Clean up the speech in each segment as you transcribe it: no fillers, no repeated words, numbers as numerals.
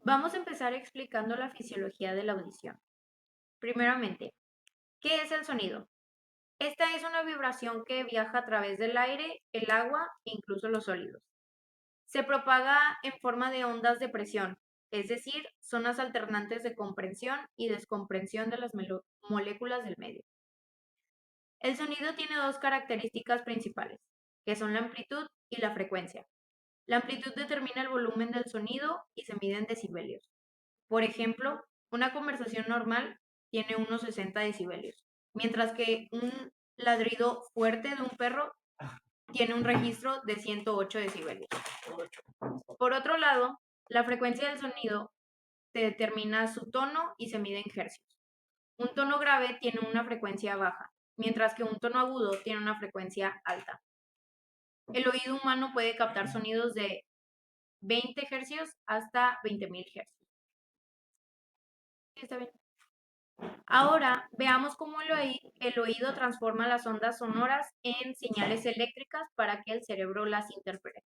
Vamos a empezar explicando la fisiología de la audición. Primeramente, ¿qué es el sonido? Esta es una vibración que viaja a través del aire, el agua e incluso los sólidos. Se propaga en forma de ondas de presión, es decir, zonas alternantes de comprensión y descomprensión de las moléculas del medio. El sonido tiene dos características principales, que son la amplitud y la frecuencia. La amplitud determina el volumen del sonido y se mide en decibelios. Por ejemplo, una conversación normal tiene unos 60 decibelios, mientras que un ladrido fuerte de un perro tiene un registro de 108 decibelios. Por otro lado, la frecuencia del sonido se determina su tono y se mide en hercios. Un tono grave tiene una frecuencia baja, mientras que un tono agudo tiene una frecuencia alta. El oído humano puede captar sonidos de 20 hercios hasta 20.000 hercios. ¿Sí está bien? Ahora veamos cómo el oído transforma las ondas sonoras en señales eléctricas para que el cerebro las interprete.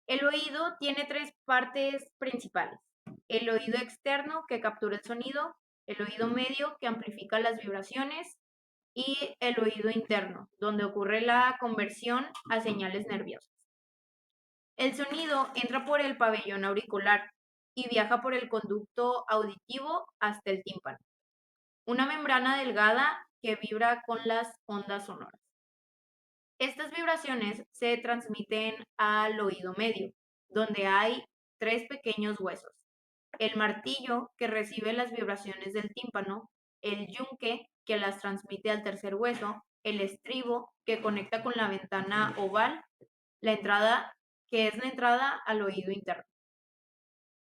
El oído tiene tres partes principales. El oído externo, que captura el sonido, el oído medio, que amplifica las vibraciones, y el oído interno, donde ocurre la conversión a señales nerviosas. El sonido entra por el pabellón auricular y viaja por el conducto auditivo hasta el tímpano, una membrana delgada que vibra con las ondas sonoras. Estas vibraciones se transmiten al oído medio, donde hay tres pequeños huesos. El martillo, que recibe las vibraciones del tímpano, el yunque, que las transmite al tercer hueso, el estribo, que conecta con la ventana oval, la entrada, que es la entrada al oído interno.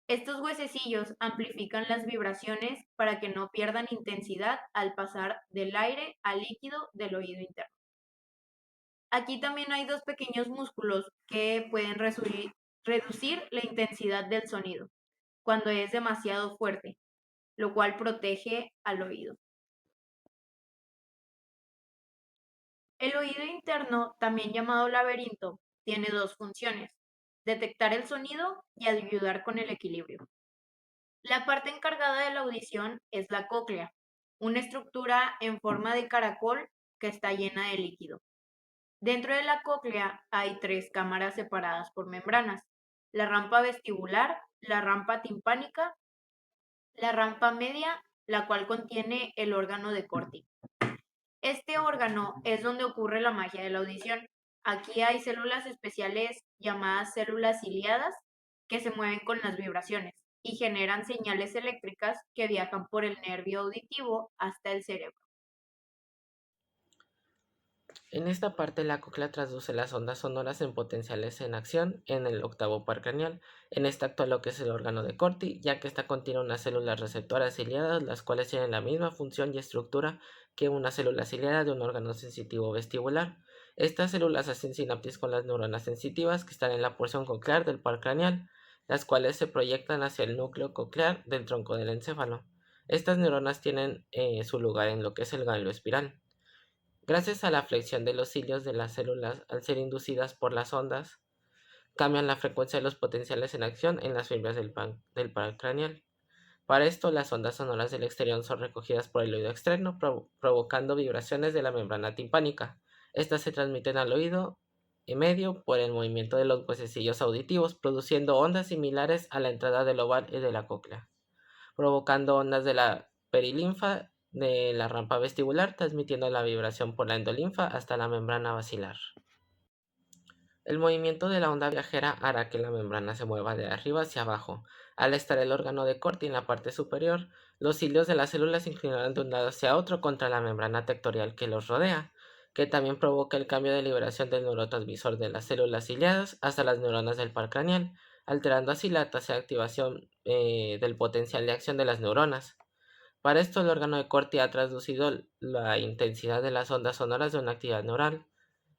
Estos huesecillos amplifican las vibraciones para que no pierdan intensidad al pasar del aire al líquido del oído interno. Aquí también hay dos pequeños músculos que pueden reducir la intensidad del sonido cuando es demasiado fuerte, lo cual protege al oído. El oído interno, también llamado laberinto, tiene dos funciones: detectar el sonido y ayudar con el equilibrio. La parte encargada de la audición es la cóclea, una estructura en forma de caracol que está llena de líquido. Dentro de la cóclea hay tres cámaras separadas por membranas: la rampa vestibular, la rampa timpánica, la rampa media, la cual contiene el órgano de Corti. Este órgano es donde ocurre la magia de la audición. Aquí hay células especiales llamadas células ciliadas que se mueven con las vibraciones y generan señales eléctricas que viajan por el nervio auditivo hasta el cerebro. En esta parte la cóclea traduce las ondas sonoras en potenciales en acción en el octavo par craneal. En esta actúa lo que es el órgano de Corti, ya que esta contiene unas células receptoras ciliadas, las cuales tienen la misma función y estructura que una célula ciliada de un órgano sensitivo vestibular. Estas células hacen sinapsis con las neuronas sensitivas que están en la porción coclear del par craneal, las cuales se proyectan hacia el núcleo coclear del tronco del encéfalo. Estas neuronas tienen su lugar en lo que es el ganglio espiral. Gracias a la flexión de los cilios de las células al ser inducidas por las ondas, cambian la frecuencia de los potenciales en acción en las fibras del par craneal. Para esto, las ondas sonoras del exterior son recogidas por el oído externo, provocando vibraciones de la membrana timpánica. Estas se transmiten al oído y medio por el movimiento de los huesecillos auditivos, produciendo ondas similares a la entrada del oval y de la cóclea, provocando ondas de la perilinfa de la rampa vestibular, transmitiendo la vibración por la endolinfa hasta la membrana basilar. El movimiento de la onda viajera hará que la membrana se mueva de arriba hacia abajo. Al estar el órgano de Corti en la parte superior, los cilios de las células se inclinarán de un lado hacia otro contra la membrana tectorial que los rodea, que también provoca el cambio de liberación del neurotransmisor de las células ciliadas hasta las neuronas del par craneal, alterando así la tasa de activación del potencial de acción de las neuronas. Para esto, el órgano de Corti ha traducido la intensidad de las ondas sonoras de una actividad neural.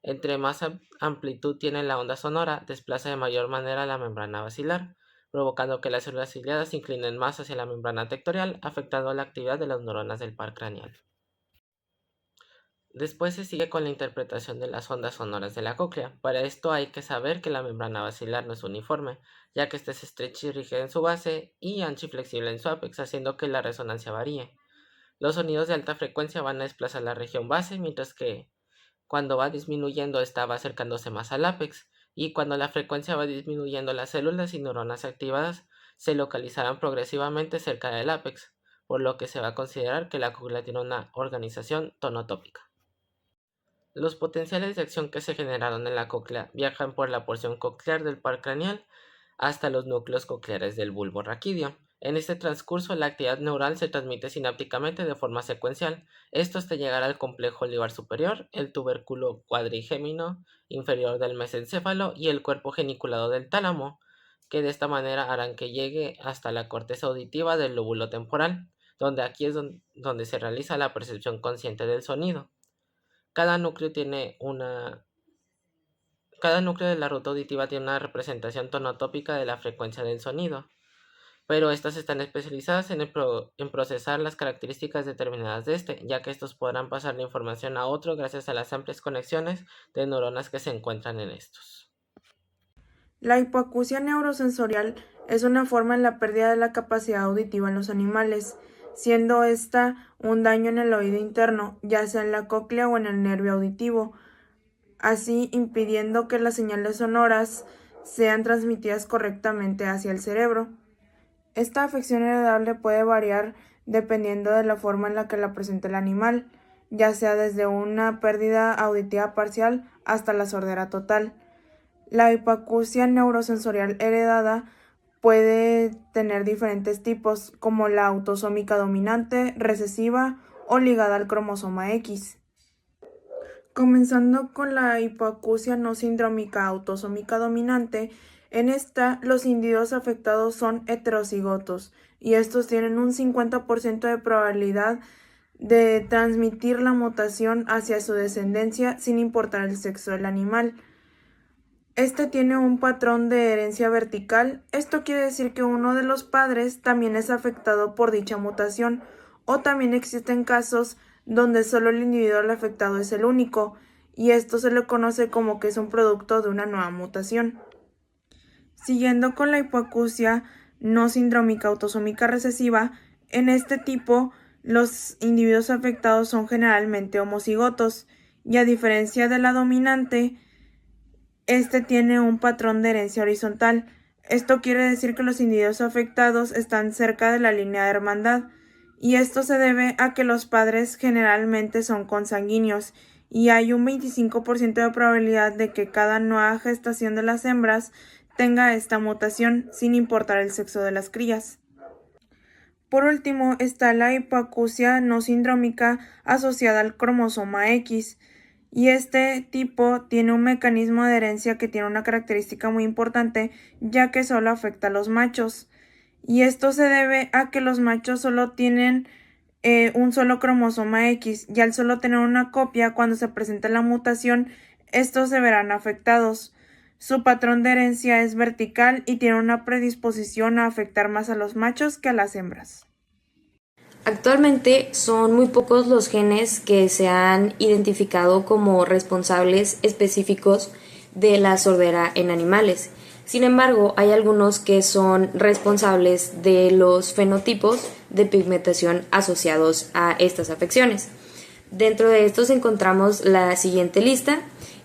Entre más amplitud tiene la onda sonora, desplaza de mayor manera la membrana basilar, provocando que las células ciliadas se inclinen más hacia la membrana tectorial, afectando la actividad de las neuronas del par craneal. Después se sigue con la interpretación de las ondas sonoras de la cóclea. Para esto hay que saber que la membrana basilar no es uniforme, ya que ésta es estrecha y rígida en su base y ancha y flexible en su ápex, haciendo que la resonancia varíe. Los sonidos de alta frecuencia van a desplazar la región base, mientras que cuando va disminuyendo esta va acercándose más al ápex, y cuando la frecuencia va disminuyendo, las células y neuronas activadas se localizarán progresivamente cerca del ápex, por lo que se va a considerar que la cóclea tiene una organización tonotópica. Los potenciales de acción que se generaron en la cóclea viajan por la porción coclear del par craneal hasta los núcleos cocleares del bulbo raquídeo. En este transcurso, la actividad neural se transmite sinápticamente de forma secuencial, esto hasta llegar al complejo olivar superior, el tubérculo cuadrigémino inferior del mesencéfalo y el cuerpo geniculado del tálamo, que de esta manera harán que llegue hasta la corteza auditiva del lóbulo temporal, donde aquí es donde se realiza la percepción consciente del sonido. Cada núcleo tiene Cada núcleo de la ruta auditiva tiene una representación tonotópica de la frecuencia del sonido, pero estas están especializadas en procesar las características determinadas de este, ya que estos podrán pasar la información a otros gracias a las amplias conexiones de neuronas que se encuentran en estos. La hipoacusia neurosensorial es una forma en la pérdida de la capacidad auditiva en los animales, siendo esta un daño en el oído interno, ya sea en la cóclea o en el nervio auditivo, así impidiendo que las señales sonoras sean transmitidas correctamente hacia el cerebro. Esta afección heredable puede variar dependiendo de la forma en la que la presenta el animal, ya sea desde una pérdida auditiva parcial hasta la sordera total. La hipoacusia neurosensorial heredada puede tener diferentes tipos, como la autosómica dominante, recesiva o ligada al cromosoma X. Comenzando con la hipoacusia no sindrómica autosómica dominante, en esta los individuos afectados son heterocigotos y estos tienen un 50% de probabilidad de transmitir la mutación hacia su descendencia sin importar el sexo del animal. Este tiene un patrón de herencia vertical. Esto quiere decir que uno de los padres también es afectado por dicha mutación, o también existen casos donde solo el individuo afectado es el único, y esto se le conoce como que es un producto de una nueva mutación. Siguiendo con la hipoacusia no sindrómica autosómica recesiva, en este tipo los individuos afectados son generalmente homocigotos, y a diferencia de la dominante, este tiene un patrón de herencia horizontal. Esto quiere decir que los individuos afectados están cerca de la línea de hermandad, y esto se debe a que los padres generalmente son consanguíneos, y hay un 25% de probabilidad de que cada nueva gestación de las hembras tenga esta mutación, sin importar el sexo de las crías. Por último, está la hipoacusia no sindrómica asociada al cromosoma X, y este tipo tiene un mecanismo de herencia que tiene una característica muy importante, ya que solo afecta a los machos. Y esto se debe a que los machos solo tienen un solo cromosoma X, y al solo tener una copia, cuando se presenta la mutación, estos se verán afectados. Su patrón de herencia es vertical y tiene una predisposición a afectar más a los machos que a las hembras. Actualmente son muy pocos los genes que se han identificado como responsables específicos de la sordera en animales. Sin embargo, hay algunos que son responsables de los fenotipos de pigmentación asociados a estas afecciones. Dentro de estos encontramos la siguiente lista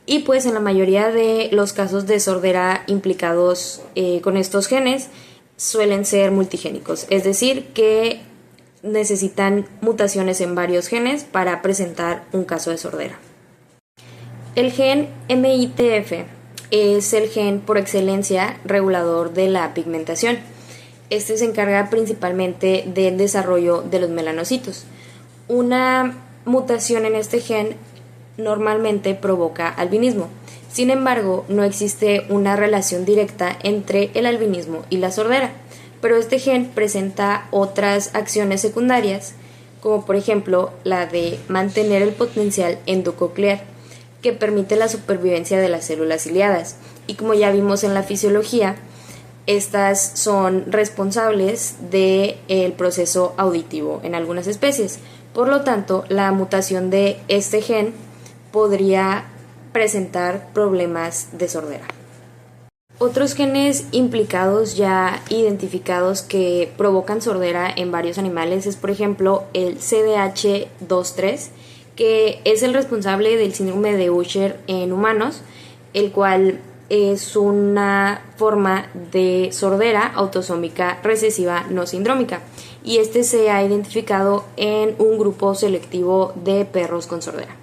y pues en la mayoría de los casos de sordera implicados con estos genes suelen ser multigénicos, es decir, que necesitan mutaciones en varios genes para presentar un caso de sordera. El gen MITF es el gen por excelencia regulador de la pigmentación. Este se encarga principalmente del desarrollo de los melanocitos. Una mutación en este gen normalmente provoca albinismo. Sin embargo, no existe una relación directa entre el albinismo y la sordera, pero este gen presenta otras acciones secundarias, como por ejemplo la de mantener el potencial endococlear, que permite la supervivencia de las células ciliadas, y como ya vimos en la fisiología, Estas son responsables del proceso auditivo en algunas especies. Por lo tanto, la mutación de este gen podría presentar problemas de sordera. Otros genes implicados ya identificados que provocan sordera en varios animales es, por ejemplo, el CDH23, que es el responsable del síndrome de Usher en humanos, el cual es una forma de sordera autosómica recesiva no sindrómica, y este se ha identificado en un grupo selectivo de perros con sordera.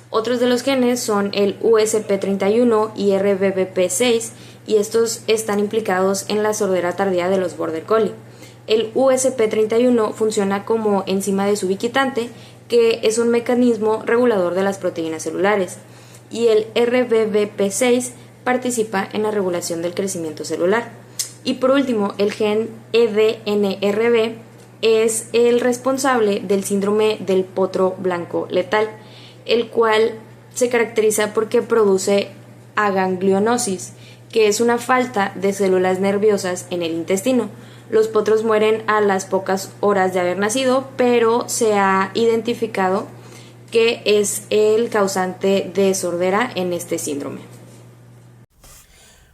Otros de los genes son el USP31 y RBBP6, y estos están implicados en la sordera tardía de los Border Collie. El USP31 funciona como enzima desubiquitante, que es un mecanismo regulador de las proteínas celulares, y el RBBP6 participa en la regulación del crecimiento celular. Y por último, el gen EDNRB es el responsable del síndrome del potro blanco letal, el cual se caracteriza porque produce aganglionosis, que es una falta de células nerviosas en el intestino. Los potros mueren a las pocas horas de haber nacido, pero se ha identificado que es el causante de sordera en este síndrome.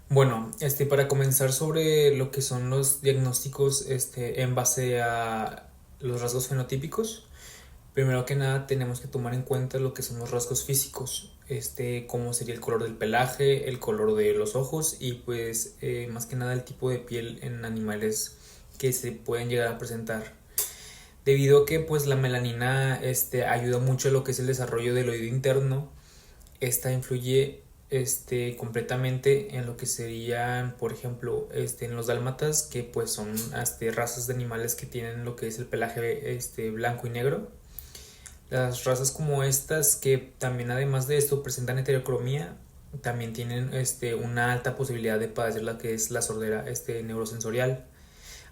Bueno, para comenzar sobre lo que son los diagnósticos en base a los rasgos fenotípicos, primero que nada tenemos que tomar en cuenta lo que son los rasgos físicos, como sería el color del pelaje, el color de los ojos y pues más que nada el tipo de piel en animales que se pueden llegar a presentar. Debido a que pues la melanina ayuda mucho a lo que es el desarrollo del oído interno, esta influye completamente en lo que serían, por ejemplo, en los dálmatas, que pues son razas de animales que tienen lo que es el pelaje blanco y negro. Las razas como estas, que también además de esto presentan heterocromía, también tienen una alta posibilidad de padecer la que es la sordera neurosensorial.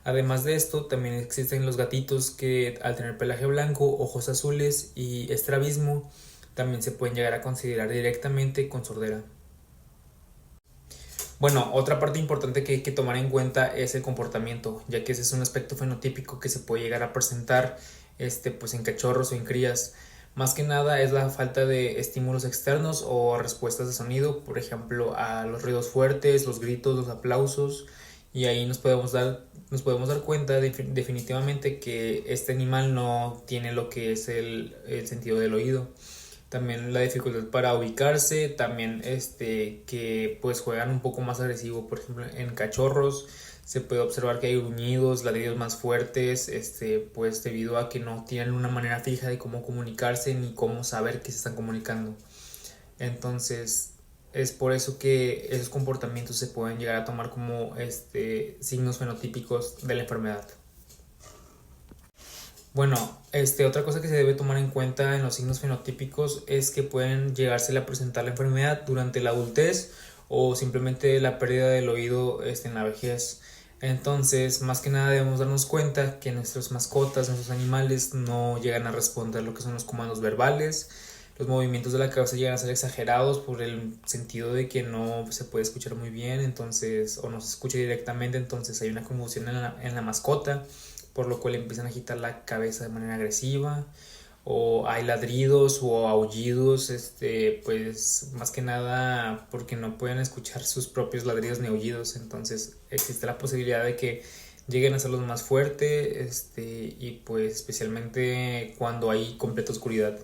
Además de esto, también existen los gatitos que al tener pelaje blanco, ojos azules y estrabismo, también se pueden llegar a considerar directamente con sordera. Bueno, otra parte importante que hay que tomar en cuenta es el comportamiento, ya que ese es un aspecto fenotípico que se puede llegar a presentar pues en cachorros o en crías. Más que nada es la falta de estímulos externos o respuestas de sonido, por ejemplo a los ruidos fuertes, los gritos, los aplausos, y ahí nos podemos dar cuenta definitivamente que este animal no tiene lo que es el sentido del oído. También la dificultad para ubicarse, también que pues juegan un poco más agresivo, por ejemplo en cachorros se puede observar que hay gruñidos, ladridos más fuertes, pues debido a que no tienen una manera fija de cómo comunicarse ni cómo saber que se están comunicando. Entonces es por eso que esos comportamientos se pueden llegar a tomar como signos fenotípicos de la enfermedad. Bueno, otra cosa que se debe tomar en cuenta en los signos fenotípicos es que pueden llegarse a presentar la enfermedad durante la adultez o simplemente la pérdida del oído en la vejez. Entonces, más que nada debemos darnos cuenta que nuestras mascotas, nuestros animales no llegan a responder lo que son los comandos verbales. Los movimientos de la cabeza llegan a ser exagerados por el sentido de que no se puede escuchar muy bien, entonces, o no se escucha directamente, entonces hay una conmoción en la mascota, por lo cual empiezan a agitar la cabeza de manera agresiva, o hay ladridos o aullidos, pues más que nada porque no pueden escuchar sus propios ladridos ni aullidos, entonces existe la posibilidad de que lleguen a hacerlos más fuertes, y pues especialmente cuando hay completa oscuridad.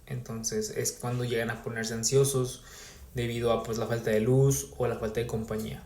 Entonces es cuando llegan a ponerse ansiosos debido a pues la falta de luz o la falta de compañía.